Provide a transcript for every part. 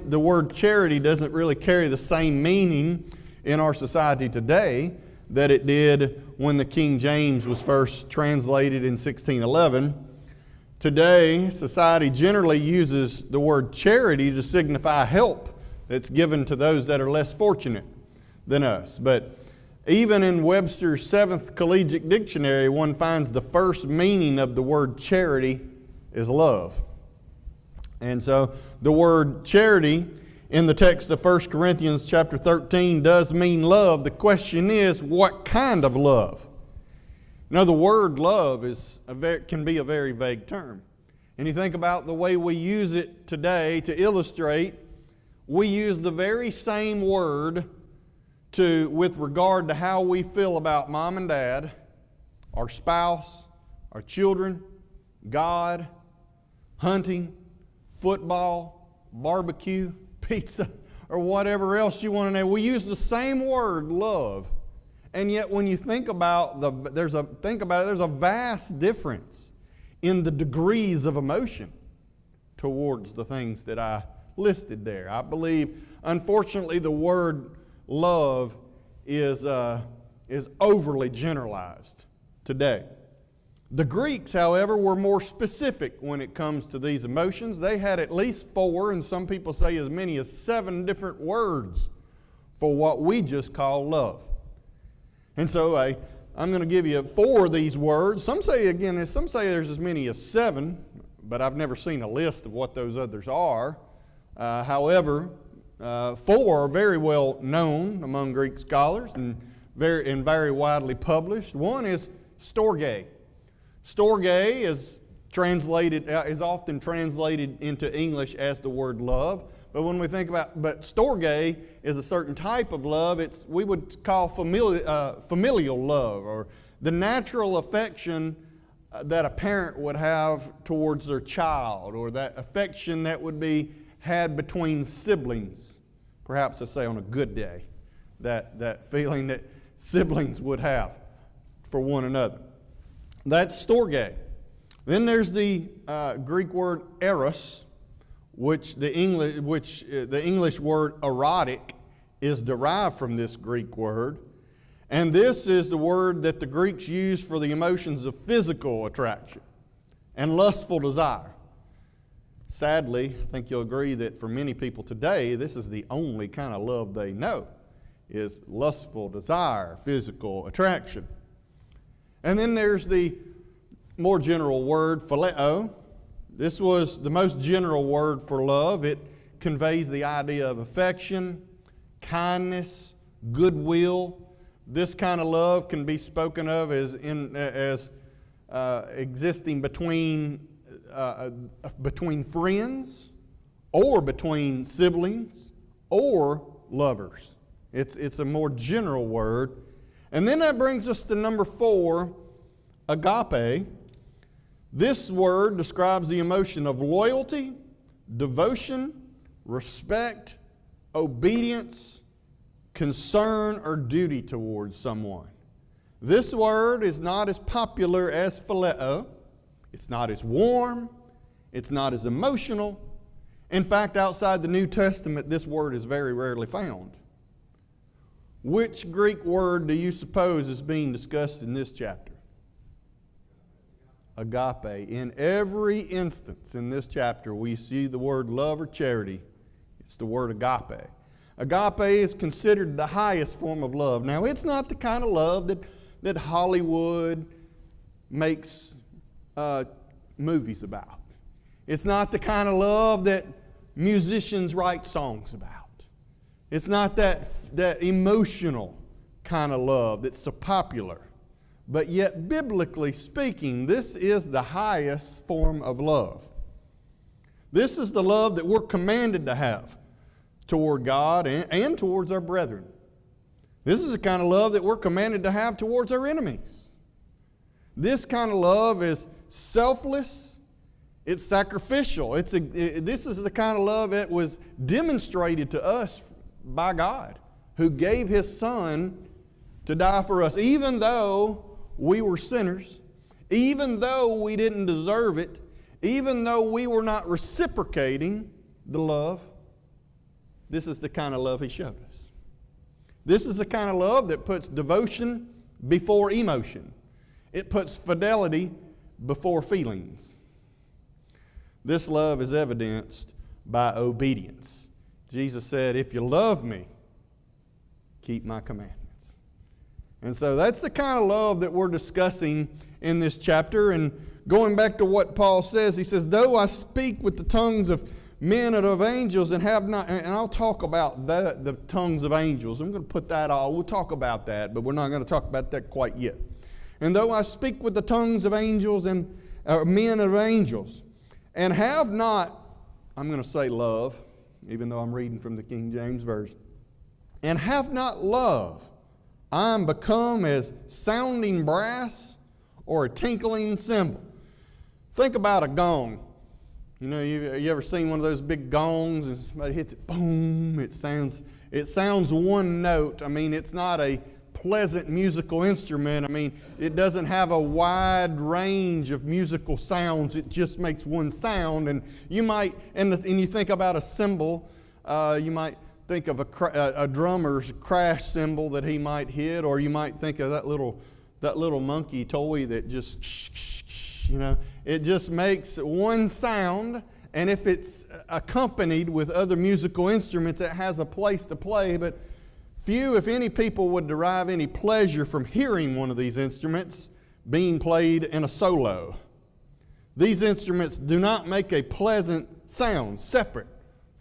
the word charity doesn't really carry the same meaning in our society today that it did when the King James was first translated in 1611. Today, society generally uses the word charity to signify help that's given to those that are less fortunate than us. But even in Webster's 7th Collegiate Dictionary, one finds the first meaning of the word charity is love. And so the word charity in the text of 1 Corinthians chapter 13 does mean love. The question is, what kind of love? You know, the word love can be a very vague term. And you think about the way we use it today to illustrate, we use the very same word with regard to how we feel about mom and dad, our spouse, our children, God, hunting, football, barbecue, pizza, or whatever else you want to know. We use the same word, love. And yet when you think about there's a vast difference in the degrees of emotion towards the things that I listed there. I believe, unfortunately, the word love is overly generalized today. The Greeks, however, were more specific when it comes to these emotions. They had at least 4, and some people say as many as 7 different words for what we just call love. And so I'm going to give you 4 of these words. Some say there's as many as 7, but I've never seen a list of what those others are. However, 4 are very well known among Greek scholars and very widely published. One is storge. Storge is often translated into English as the word love. But when we think about, storge is a certain type of love. We would call familial love, or the natural affection that a parent would have towards their child, or that affection that would be had between siblings. Perhaps I say on a good day, that feeling that siblings would have for one another. That's storge. Then there's the Greek word eros, which the English word erotic is derived from this Greek word. And this is the word that the Greeks used for the emotions of physical attraction and lustful desire. Sadly, I think you'll agree that for many people today, this is the only kind of love they know, is lustful desire, physical attraction. And then there's the more general word, phileo. This was the most general word for love. It conveys the idea of affection, kindness, goodwill. This kind of love can be spoken of as existing between friends, or between siblings, or lovers. It's a more general word. And then that brings us to number 4, agape. This word describes the emotion of loyalty, devotion, respect, obedience, concern, or duty towards someone. This word is not as popular as phileo. It's not as warm. It's not as emotional. In fact, outside the New Testament, this word is very rarely found. Which Greek word do you suppose is being discussed in this chapter? Agape. In every instance in this chapter, we see the word love or charity. It's the word agape. Agape is considered the highest form of love. Now, it's not the kind of love that Hollywood makes movies about. It's not the kind of love that musicians write songs about. It's not that emotional kind of love that's so popular. But yet, biblically speaking, this is the highest form of love. This is the love that we're commanded to have toward God and towards our brethren. This is the kind of love that we're commanded to have towards our enemies. This kind of love is selfless. It's sacrificial. This is the kind of love that was demonstrated to us by God, who gave His Son to die for us, even though we were sinners, even though we didn't deserve it, even though we were not reciprocating the love. this is the kind of love he showed us. This is the kind of love that puts devotion before emotion. It puts fidelity before feelings. This love is evidenced by obedience. Jesus said, if you love me, keep my commandments. And so that's the kind of love that we're discussing in this chapter. And going back to what Paul says, he says, though I speak with the tongues of men and of angels and have not, and I'll talk about the tongues of angels. I'm going to put that all, we'll talk about that, but we're not going to talk about that quite yet. And though I speak with the tongues of angels and men of angels, and have not, I'm going to say love, even though I'm reading from the King James Version, and have not love, I am become as sounding brass or a tinkling cymbal. Think about a gong. You know, you ever seen one of those big gongs and somebody hits it, boom, it sounds one note. I mean, it's not a pleasant musical instrument. I mean, it doesn't have a wide range of musical sounds. It just makes one sound. And you might, and you think about a cymbal, you might think of a drummer's crash cymbal that he might hit, or you might think of that little monkey toy that just, you know, it just makes one sound. And if it's accompanied with other musical instruments, it has a place to play. But few, if any, people would derive any pleasure from hearing one of these instruments being played in a solo. These instruments do not make a pleasant sound separate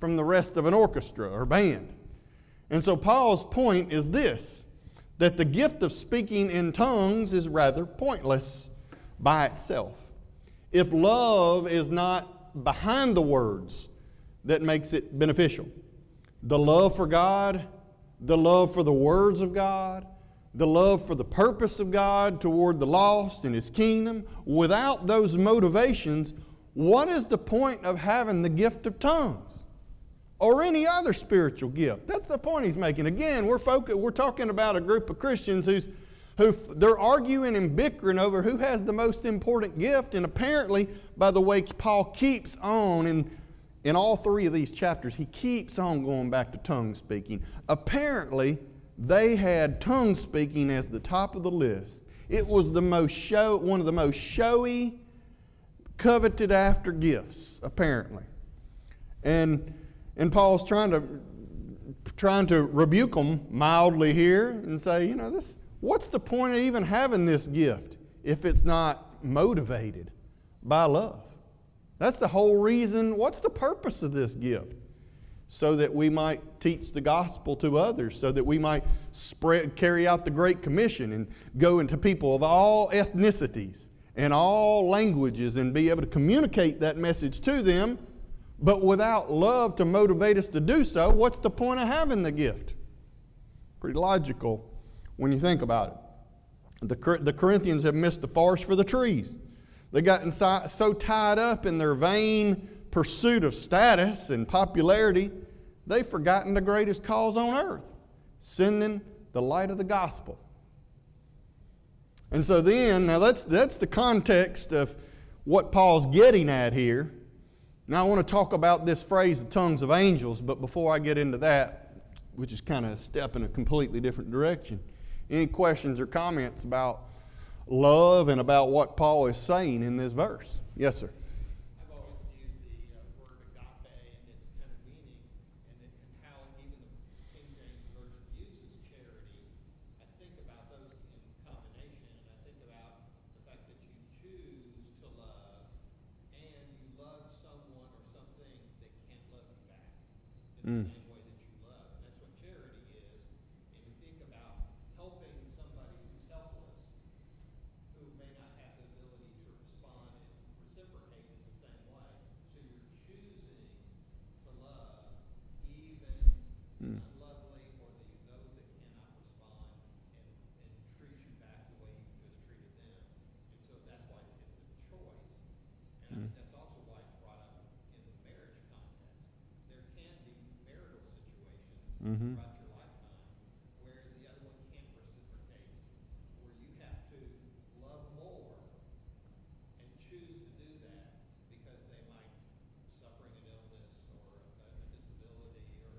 from the rest of an orchestra or band. And so Paul's point is this, that the gift of speaking in tongues is rather pointless by itself. If love is not behind the words that makes it beneficial, the love for God, the love for the words of God, the love for the purpose of God toward the lost in His kingdom, without those motivations, what is the point of having the gift of tongues or any other spiritual gift? That's the point he's making. Again, we're talking about a group of Christians who they're arguing and bickering over who has the most important gift, and apparently, by the way Paul keeps on in all three of these chapters, he keeps on going back to tongue speaking. Apparently, they had tongue speaking as the top of the list. It was one of the most showy, coveted after gifts, apparently. And Paul's trying to rebuke them mildly here and say, you know, what's the point of even having this gift if it's not motivated by love? That's the whole reason. What's the purpose of this gift? So that we might teach the gospel to others, so that we might carry out the Great Commission and go into people of all ethnicities and all languages and be able to communicate that message to them. But without love to motivate us to do so, what's the point of having the gift? Pretty logical when you think about it. The Corinthians have missed the forest for the trees. They got so tied up in their vain pursuit of status and popularity, they've forgotten the greatest cause on earth, sending the light of the gospel. And so then, now that's the context of what Paul's getting at here. Now I want to talk about this phrase, the tongues of angels, but before I get into that, which is kind of a step in a completely different direction, any questions or comments about love and about what Paul is saying in this verse? Yes, sir. I've always viewed the word agape and its kind of meaning and how even the King James Version uses charity. I think about those in combination, and I think about the fact that you choose to love and you love someone or something that can't love you back in the same way that you love. And that's what charity is. And you think about helping somebody who's helpless, who may not have the ability to respond and reciprocate in the same way. So you're choosing to love even unlovely or those that cannot respond and treat you back the way you just treated them. And so that's why it's a choice. And I think that's also why it's brought up in the marriage context. There can be marital situations throughout your lifetime where the other one can't reciprocate, where you have to love more and choose to do that because they might suffering an illness or a disability or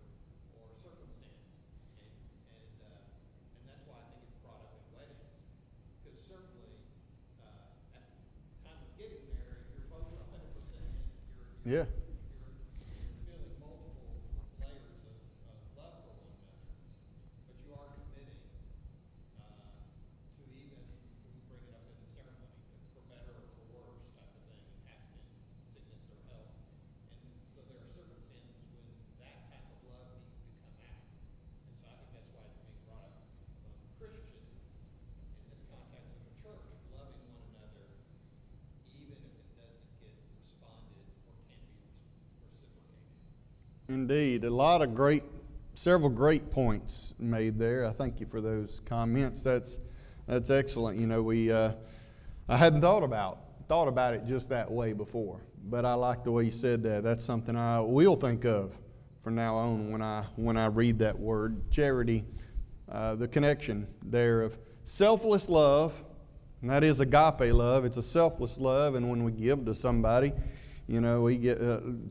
Yeah. You're feeling multiple layers of love for one another, but you are committing to even, we bring it up in the ceremony, for better or for worse type of thing, happening, sickness or health. And so there are circumstances when that type of love needs to come out. And so I think that's why it's being brought up among Christians in this context of the church, loving one another, even if it doesn't get responded or can't be reciprocated. Indeed. Several great points made there. I thank you for those comments. That's excellent. You know, I hadn't thought about it just that way before, but I like the way you said that. That's something I will think of from now on when I read that word, charity. The connection there of selfless love, and that is agape love. It's a selfless love, and when we give to somebody, you know, we get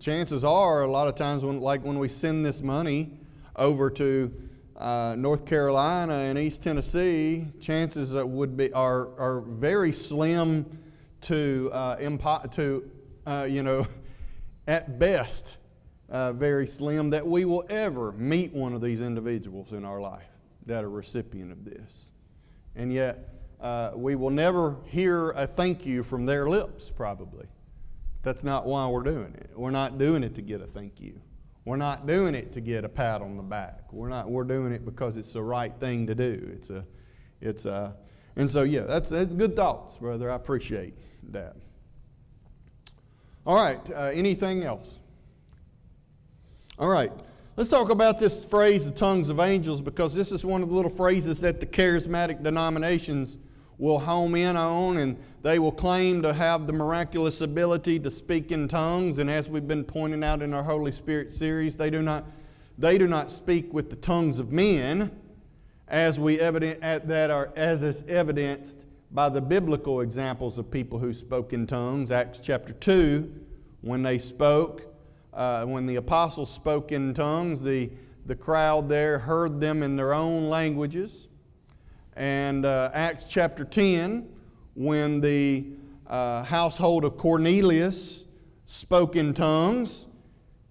chances are a lot of times when we send this money over to North Carolina and East Tennessee, chances are very slim to at best very slim that we will ever meet one of these individuals in our life that are recipient of this. And yet, we will never hear a thank you from their lips, probably. That's not why we're doing it. We're not doing it to get a thank you. We're not doing it to get a pat on the back. We're doing it because it's the right thing to do. And so yeah, that's good thoughts, brother. I appreciate that. All right, anything else? All right, let's talk about this phrase, the tongues of angels, because this is one of the little phrases that the charismatic denominations will home in on, and they will claim to have the miraculous ability to speak in tongues. And as we've been pointing out in our Holy Spirit series, they do not speak with the tongues of men, as is evidenced by the biblical examples of people who spoke in tongues. Acts chapter 2, when they spoke, when the apostles spoke in tongues, the crowd there heard them in their own languages. And Acts chapter 10, when the household of Cornelius spoke in tongues,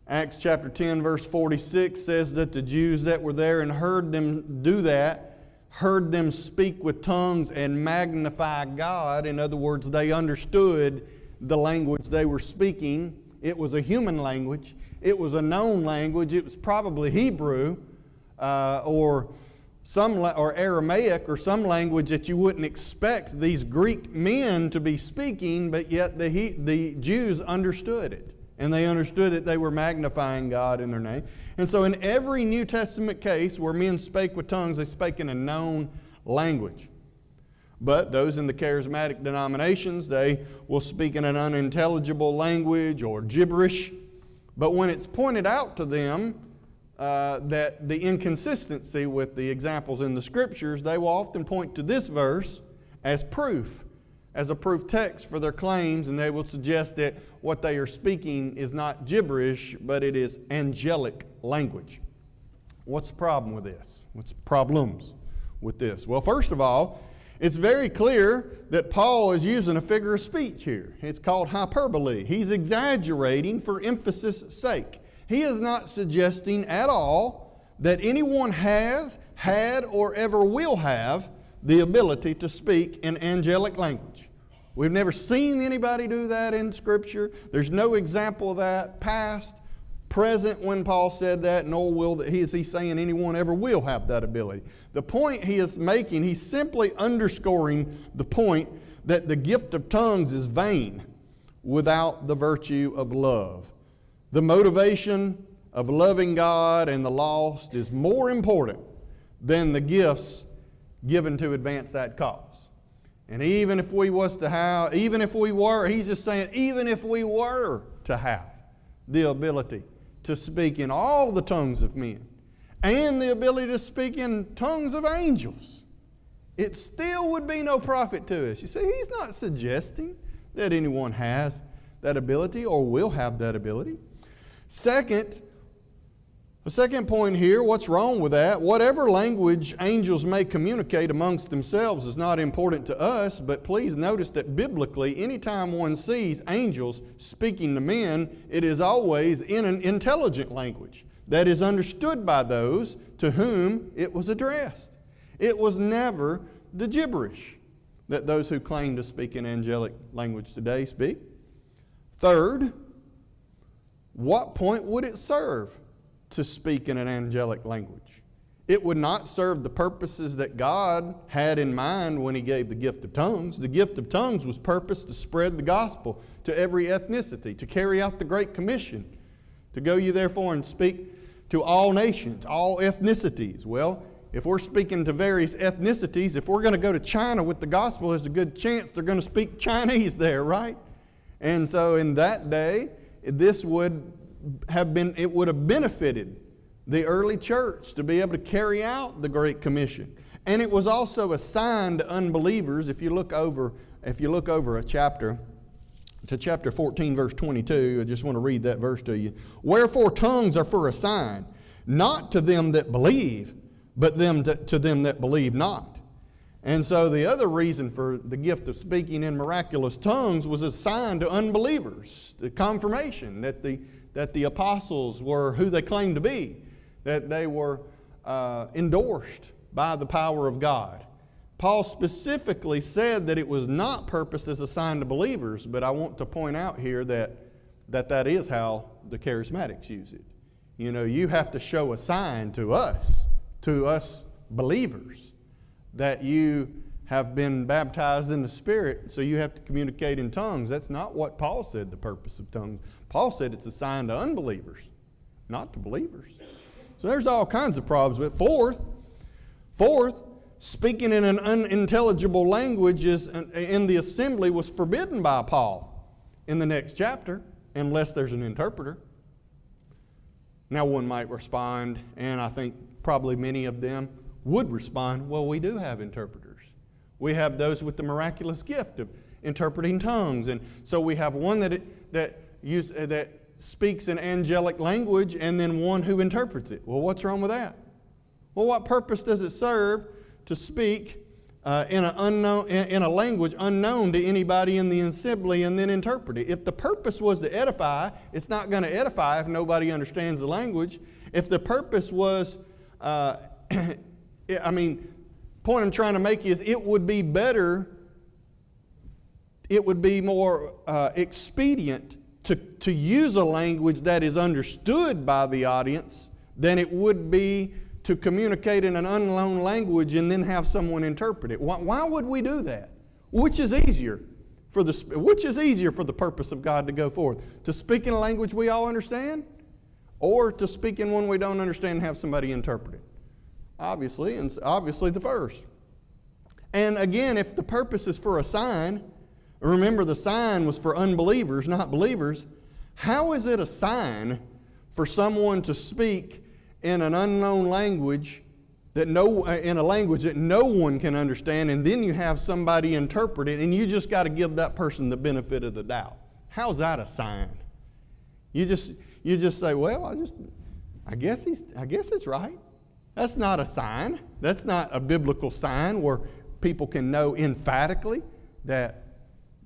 Acts chapter 10 verse 46 says that the Jews that were there and heard them do that, heard them speak with tongues and magnify God. In other words, they understood the language they were speaking. It was a human language. It was a known language. It was probably Hebrew or Aramaic or some language that you wouldn't expect these Greek men to be speaking, but yet the Jews understood it. And they understood that they were magnifying God in their name. And so in every New Testament case where men spake with tongues, they spake in a known language. But those in the charismatic denominations, they will speak in an unintelligible language or gibberish. But when it's pointed out to them that the inconsistency with the examples in the Scriptures, they will often point to this verse as proof, as a proof text for their claims, and they will suggest that what they are speaking is not gibberish, but it is angelic language. What's the problem with this? What's the problems with this? Well, first of all, it's very clear that Paul is using a figure of speech here. It's called hyperbole. He's exaggerating for emphasis' sake. He is not suggesting at all that anyone has, had, or ever will have the ability to speak in angelic language. We've never seen anybody do that in Scripture. There's no example of that, past, present when Paul said that, nor will that is he saying anyone ever will have that ability. The point he is making, he's simply underscoring the point that the gift of tongues is vain without the virtue of love. The motivation of loving God and the lost is more important than the gifts given to advance that cause. And even if we were, he's just saying, even if we were to have the ability to speak in all the tongues of men and the ability to speak in tongues of angels, it still would be no profit to us. You see, he's not suggesting that anyone has that ability or will have that ability. Second, The second point here, what's wrong with that? Whatever language angels may communicate amongst themselves is not important to us, but please notice that biblically, anytime one sees angels speaking to men, it is always in an intelligent language that is understood by those to whom it was addressed. It was never the gibberish that those who claim to speak in angelic language today speak. Third, what point would it serve to speak in an angelic language? It would not serve the purposes that God had in mind when He gave the gift of tongues. The gift of tongues was purposed to spread the gospel to every ethnicity, to carry out the Great Commission, to go ye therefore and speak to all nations, all ethnicities. Well, if we're speaking to various ethnicities, if we're going to go to China with the gospel, there's a good chance they're going to speak Chinese there, right? And so in that day, it would have benefited the early church to be able to carry out the Great Commission. And it was also a sign to unbelievers. If you look over a chapter, to chapter 14, verse 22, I just want to read that verse to you. Wherefore tongues are for a sign, not to them that believe, but to them that believe not. And so the other reason for the gift of speaking in miraculous tongues was a sign to unbelievers, the confirmation that the apostles were who they claimed to be, that they were endorsed by the power of God. Paul specifically said that it was not purposed as a sign to believers, but I want to point out here that is how the charismatics use it. You know, you have to show a sign to us believers, that you have been baptized in the Spirit, so you have to communicate in tongues. That's not what Paul said the purpose of tongues. Paul said it's a sign to unbelievers, not to believers. So there's all kinds of problems with it. Fourth, speaking in an unintelligible language in the assembly was forbidden by Paul in the next chapter, unless there's an interpreter. Now one might respond, and I think probably many of them would respond, well, we do have interpreters. We have those with the miraculous gift of interpreting tongues. And so we have one that speaks an angelic language and then one who interprets it. Well, what's wrong with that? Well, what purpose does it serve to speak in a language unknown to anybody in the assembly and then interpret it? If the purpose was to edify, it's not going to edify if nobody understands the language. If the purpose was point I'm trying to make is it would be more expedient to use a language that is understood by the audience than it would be to communicate in an unknown language and then have someone interpret it. Why would we do that? Which is easier for the purpose of God to go forth? To speak in a language we all understand, or to speak in one we don't understand and have somebody interpret it? Obviously the first. And again, if the purpose is for a sign, remember the sign was for unbelievers, not believers. How is it a sign for someone to speak in an unknown language, in a language that no one can understand, and then you have somebody interpret it, and you just got to give that person the benefit of the doubt? How's that a sign? You just say, well, I guess it's right. That's not a sign. That's not a biblical sign where people can know emphatically that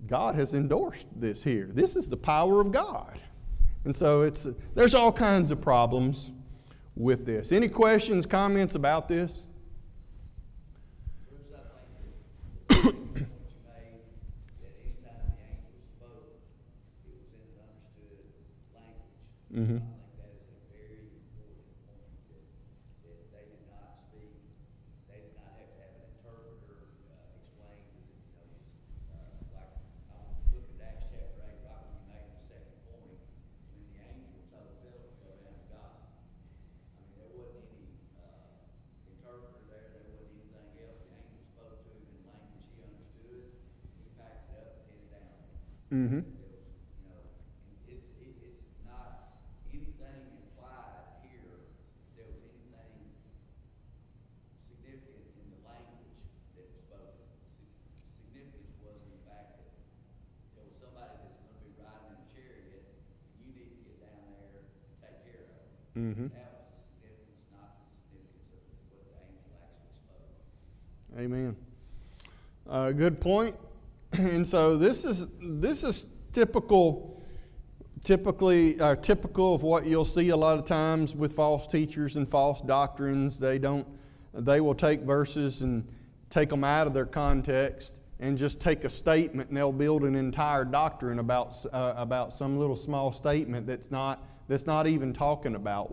God has endorsed this here. This is the power of God. And so there's all kinds of problems with this. Any questions, comments about this? Bruce, I think that the point you made, that anytime the angel spoke, it was in an understood language. Mm-hmm. I think that is a very important point, that they did not speak, they did not have to have an interpreter explain, like I'm looking at Acts chapter 8, right when you made the second point, when the angel told Philip to go down to Gaza. I mean, there wasn't any interpreter there wasn't anything else. The angel spoke to him in language he understood. He packed it up and headed down there. Mm-hmm. It's not anything implied here there was anything significant in the language that was spoken. Significance was in the fact that there was somebody that's going to be riding in a chariot, and you need to get down there and take care of it. Mm-hmm. That was the Amen. Good point. And so this is typical of what you'll see a lot of times with false teachers and false doctrines. They will take verses and take them out of their context and just take a statement, and they'll build an entire doctrine about some little small statement that's not even talking about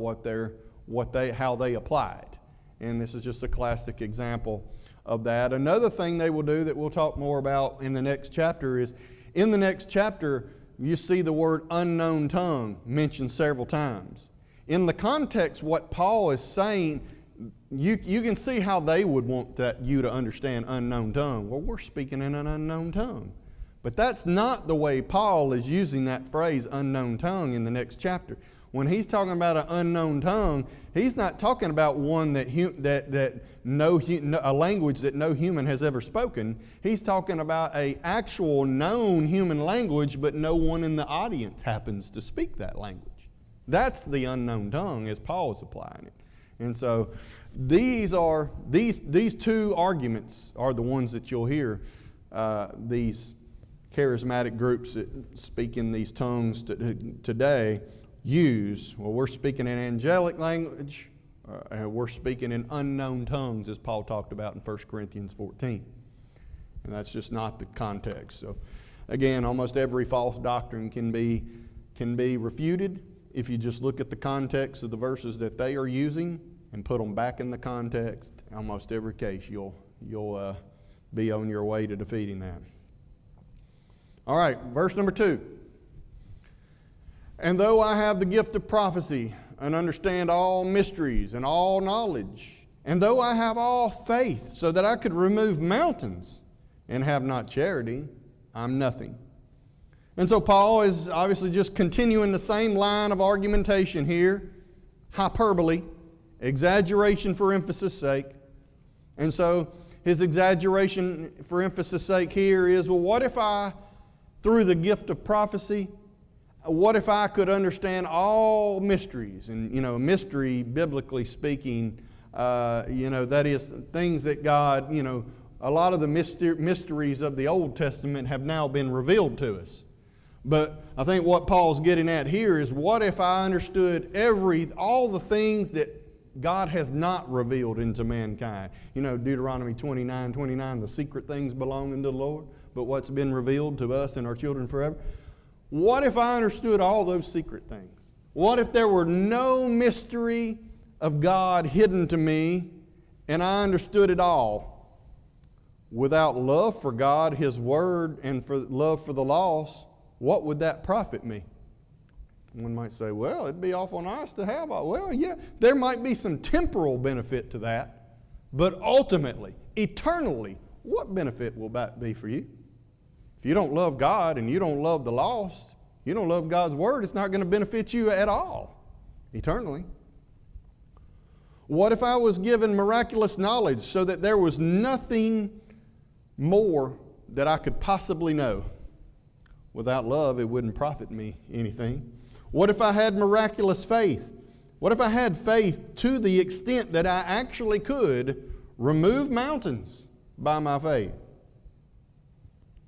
how they apply it. And this is just a classic example of that. Another thing they will do that we'll talk more about in the next chapter is, in the next chapter, you see the word unknown tongue mentioned several times. In the context, what Paul is saying, you can see how they would want you to understand unknown tongue. Well, we're speaking in an unknown tongue. But that's not the way Paul is using that phrase, unknown tongue, in the next chapter. When he's talking about an unknown tongue, he's not talking about one a language that no human has ever spoken. He's talking about an actual known human language, but no one in the audience happens to speak that language. That's the unknown tongue as Paul is applying it. And so these two arguments are the ones that you'll hear these charismatic groups that speak in these tongues today use. Well, we're speaking in angelic language, we're speaking in unknown tongues, as Paul talked about in 1 Corinthians 14. And that's just not the context. So again, almost every false doctrine can be refuted if you just look at the context of the verses that they are using and put them back in the context. Almost every case you'll be on your way to defeating that. All right, verse number 2. And though I have the gift of prophecy and understand all mysteries and all knowledge, and though I have all faith so that I could remove mountains and have not charity, I'm nothing. And so Paul is obviously just continuing the same line of argumentation here. Hyperbole, exaggeration for emphasis' sake. And so his exaggeration for emphasis' sake here is, well, what if I, through the gift of prophecy, what if I could understand all mysteries? And, mystery, biblically speaking, that is things that God, a lot of the mysteries of the Old Testament have now been revealed to us. But I think what Paul's getting at here is, what if I understood all the things that God has not revealed into mankind? Deuteronomy 29:29, the secret things belonging to the Lord, but what's been revealed to us and our children forever. What if I understood all those secret things? What if there were no mystery of God hidden to me and I understood it all? Without love for God, His Word, and for love for the lost, what would that profit me? One might say, well, it'd be awful nice to have all. Well, yeah, there might be some temporal benefit to that, but ultimately, eternally, what benefit will that be for you? If you don't love God and you don't love the lost, you don't love God's Word, it's not going to benefit you at all, eternally. What if I was given miraculous knowledge so that there was nothing more that I could possibly know? Without love, it wouldn't profit me anything. What if I had miraculous faith? What if I had faith to the extent that I actually could remove mountains by my faith?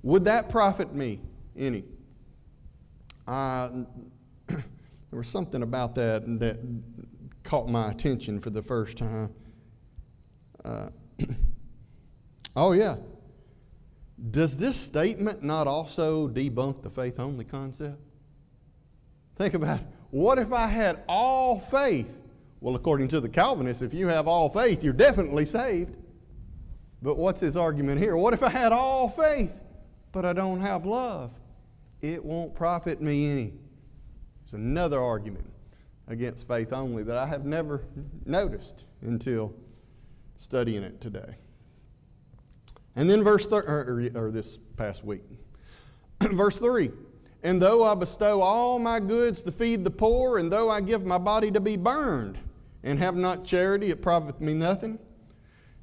Would that profit me any? There was something about that caught my attention for the first time. Oh yeah. Does this statement not also debunk the faith-only concept? Think about it. What if I had all faith? Well, according to the Calvinists, if you have all faith, you're definitely saved. But what's his argument here? What if I had all faith, but I don't have love? It won't profit me any. It's another argument against faith only that I have never noticed until studying it today. And then this past week. Verse 3. And though I bestow all my goods to feed the poor, and though I give my body to be burned, and have not charity, it profiteth me nothing.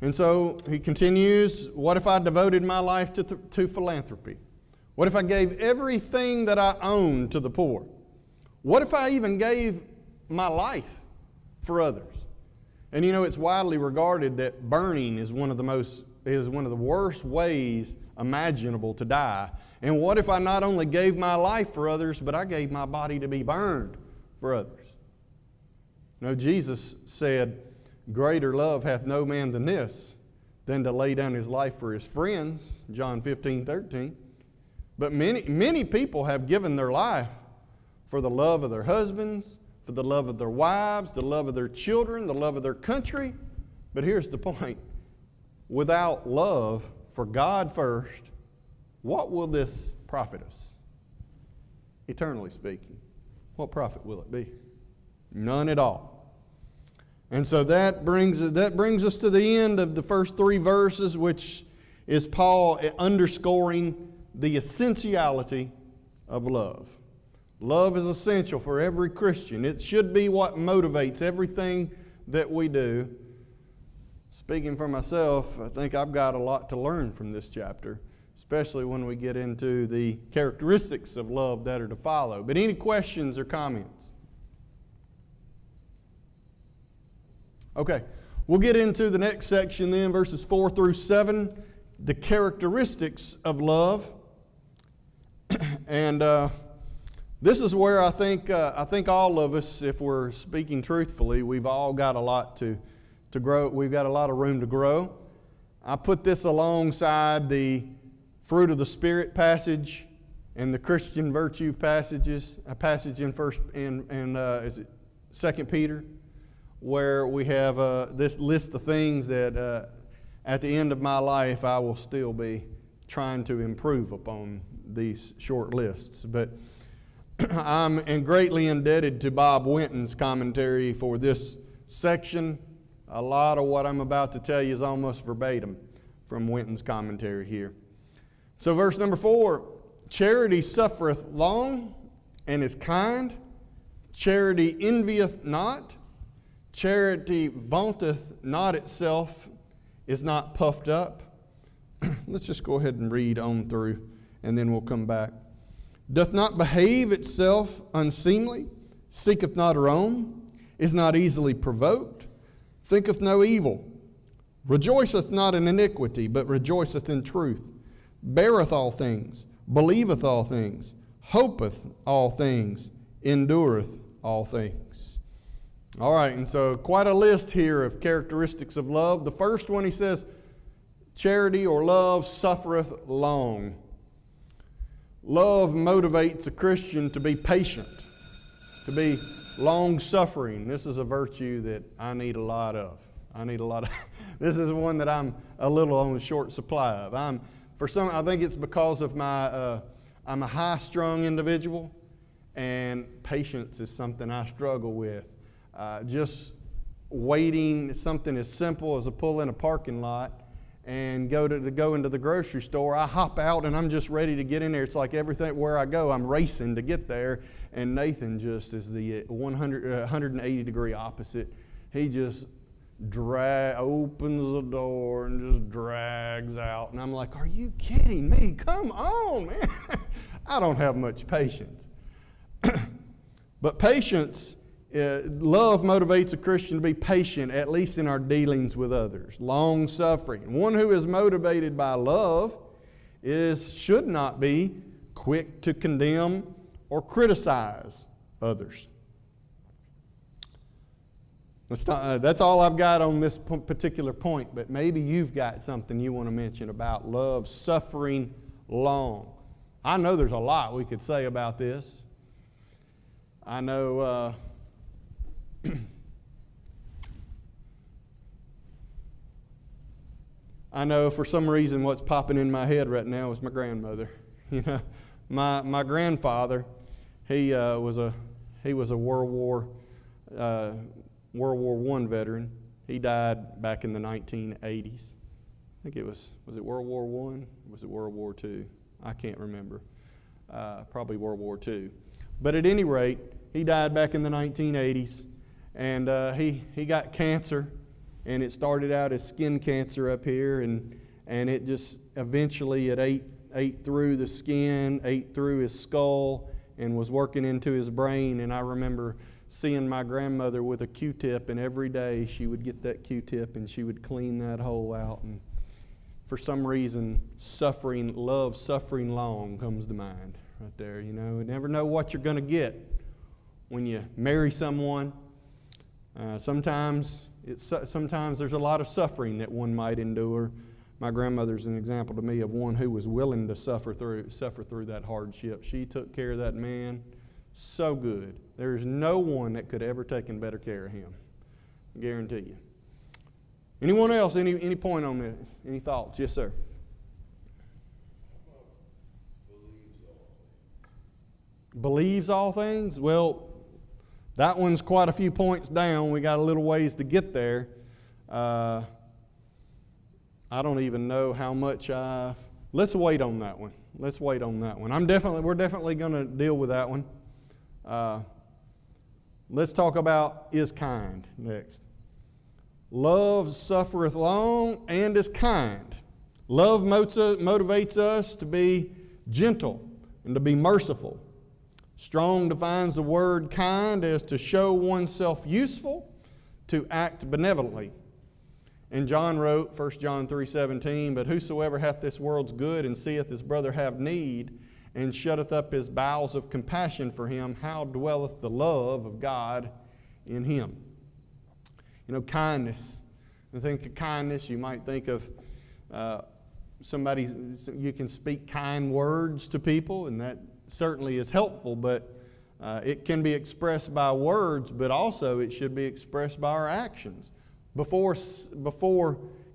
And so he continues, what if I devoted my life to philanthropy? What if I gave everything that I owned to the poor? What if I even gave my life for others? And it's widely regarded that burning is one of the most one of the worst ways imaginable to die. And what if I not only gave my life for others, but I gave my body to be burned for others? No, Jesus said, greater love hath no man than this, than to lay down his life for his friends, John 15:13. But many people have given their life for the love of their husbands, for the love of their wives, the love of their children, the love of their country. But here's the point. Without love for God first, what will this profit us? Eternally speaking, what profit will it be? None at all. And so that brings us to the end of the first 3 verses, which is Paul underscoring the essentiality of love. Love is essential for every Christian. It should be what motivates everything that we do. Speaking for myself, I think I've got a lot to learn from this chapter, especially when we get into the characteristics of love that are to follow. But any questions or comments? Okay, we'll get into the next section then, verses 4 through 7, the characteristics of love. And this is where I think all of us, if we're speaking truthfully, we've all got a lot to grow. We've got a lot of room to grow. I put this alongside the fruit of the Spirit passage and the Christian virtue passages. A passage in is it 2 Peter, where we have this list of things that at the end of my life I will still be trying to improve upon these short lists. But I'm greatly indebted to Bob Winton's commentary for this section. A lot of what I'm about to tell you is almost verbatim from Winton's commentary here. So verse number 4, charity suffereth long and is kind. Charity envieth not. Charity vaunteth not itself, is not puffed up. Let's just go ahead and read on through, and then we'll come back. Doth not behave itself unseemly, seeketh not her own, is not easily provoked, thinketh no evil, rejoiceth not in iniquity, but rejoiceth in truth, beareth all things, believeth all things, hopeth all things, endureth all things. All right, and so quite a list here of characteristics of love. The first one, he says, charity or love suffereth long. Love motivates a Christian to be patient, to be long-suffering. This is a virtue that I need a lot of. This is one that I'm a little on a short supply of. I think it's because of I'm a high-strung individual, and patience is something I struggle with. Just waiting, something as simple as a pull in a parking lot and go into the grocery store. I hop out and I'm just ready to get in there. It's like everything where I go, I'm racing to get there. And Nathan just is the 180 degree opposite. He just opens the door and just drags out. And I'm like, are you kidding me? Come on, man. I don't have much patience. But patience, love motivates a Christian to be patient, at least in our dealings with others. Long-suffering. One who is motivated by love should not be quick to condemn or criticize others. That's all I've got on this particular point, but maybe you've got something you want to mention about love suffering long. I know there's a lot we could say about this. I know for some reason what's popping in my head right now is my grandmother. You know, my grandfather, he was a World War I veteran. He died back in the 1980s. I think was it World War I? Or was it World War II? I can't remember. Probably World War II. But at any rate, he died back in the 1980s, and he got cancer, and it started out as skin cancer up here, and it just eventually it ate through the skin, ate through his skull, and was working into his brain. And I remember seeing my grandmother with a Q-tip, and every day she would get that Q-tip and she would clean that hole out. And for some reason, love suffering long comes to mind right there. You know, you never know what you're going to get when you marry someone. Sometimes there's a lot of suffering that one might endure. My grandmother's an example to me of one who was willing to suffer through that hardship. She took care of that man so good. There's no one that could ever taken better care of him. I guarantee you. Anyone else? Any point on this? Any thoughts? Yes, sir. Believes all things? Well, that one's quite a few points down. We got a little ways to get there. I don't even know how much let's wait on that one. Let's wait on that one. We're definitely going to deal with that one. Let's talk about is kind next. Love suffereth long and is kind. Love motivates us to be gentle and to be merciful. Strong defines the word kind as to show oneself useful, to act benevolently. And John wrote, 1 John 3:17, but whosoever hath this world's good and seeth his brother have need, and shutteth up his bowels of compassion for him, how dwelleth the love of God in him? You know, kindness. When you think of kindness, you might think of you can speak kind words to people, and that certainly is helpful, but it can be expressed by words, but also it should be expressed by our actions. Before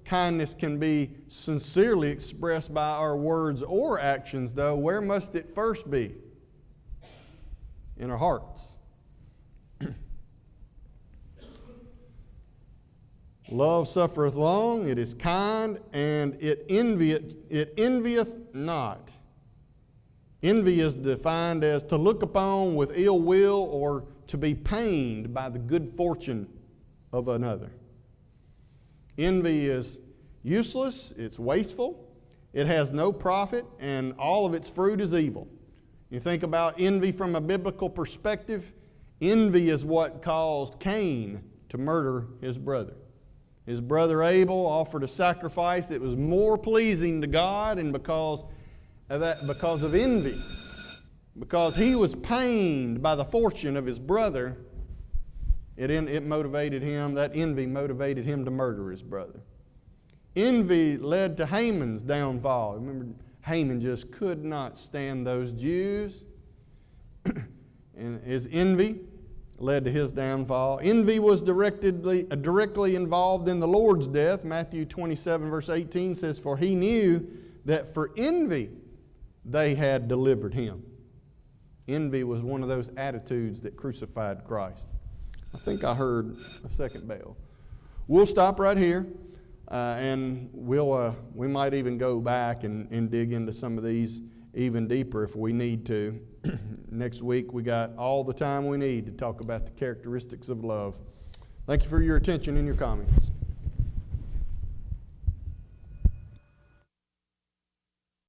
kindness can be sincerely expressed by our words or actions, though, where must it first be? In our hearts. Love suffereth long, it is kind, and it envieth not. Envy is defined as to look upon with ill will or to be pained by the good fortune of another. Envy is useless, it's wasteful, it has no profit, and all of its fruit is evil. You think about envy from a biblical perspective, envy is what caused Cain to murder his brother. His brother Abel offered a sacrifice that was more pleasing to God, and because of envy, because he was pained by the fortune of his brother, it motivated him, that envy motivated him to murder his brother. Envy led to Haman's downfall. Remember, Haman just could not stand those Jews. And his envy led to his downfall. Envy was directly involved in the Lord's death. Matthew 27 verse 18 says, for he knew that for envy they had delivered him. Envy was one of those attitudes that crucified Christ. I think I heard a second bell. We'll stop right here, and we might even go back and dig into some of these even deeper if we need to. Next week we got all the time we need to talk about the characteristics of love. Thank you for your attention and your comments.